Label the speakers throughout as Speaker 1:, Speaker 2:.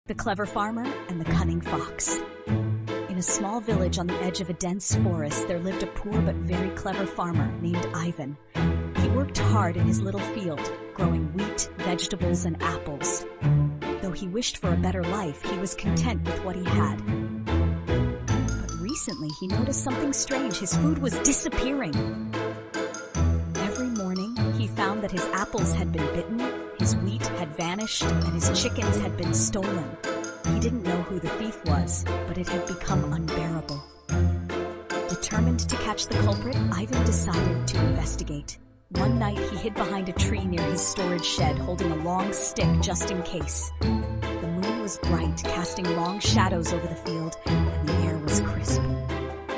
Speaker 1: The Clever Farmer and the Cunning Fox. In a small village on the edge of a dense forest, there lived a poor but very clever farmer named Ivan. He worked hard in his little field, growing wheat, vegetables, and apples. Though he wished for a better life, he was content with what he had. But recently, he noticed something strange. His food was disappearing. Every morning, he found that his apples had been bitten, his wheat had vanished, and his chickens had been stolen. He didn't know who the thief was, but it had become unbearable. Determined to catch the culprit, Ivan decided to investigate. One night, he hid behind a tree near his storage shed, holding a long stick just in case. The moon was bright, casting long shadows over the field, and the air was crisp.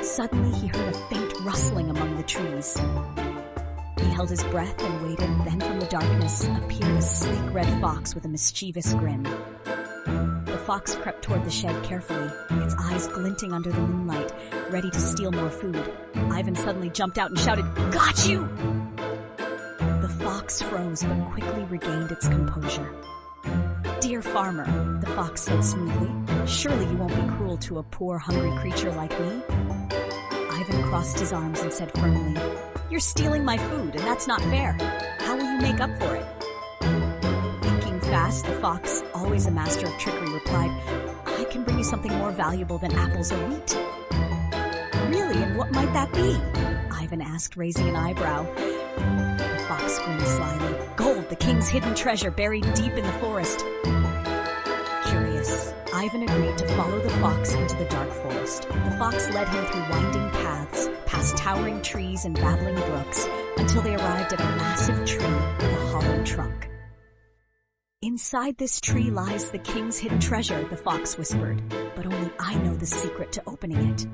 Speaker 1: Suddenly, he heard a faint rustling among the trees. He held his breath and waited. Then from the darkness appeared a sleek red fox with a mischievous grin. The fox crept toward the shed carefully, its eyes glinting under the moonlight, ready to steal more food. Ivan suddenly jumped out and shouted, "Got you!" The fox froze but quickly regained its composure. "Dear farmer," the fox said smoothly, "surely you won't be cruel to a poor, hungry creature like me?" Ivan crossed his arms and said firmly, "You're stealing my food, and that's not fair. How will you make up for it?" Thinking fast, the fox, always a master of trickery, replied, "I can bring you something more valuable than apples or wheat." "Really, and what might that be?" Ivan asked, raising an eyebrow. The fox grinned slyly. "Gold, the king's hidden treasure buried deep in the forest." Curious, Ivan agreed to follow the fox into the dark forest. The fox led him through winding paths, past towering trees and babbling brooks, until they arrived at a massive tree with a hollow trunk. "Inside this tree lies the king's hidden treasure," the fox whispered, "but only I know the secret to opening it."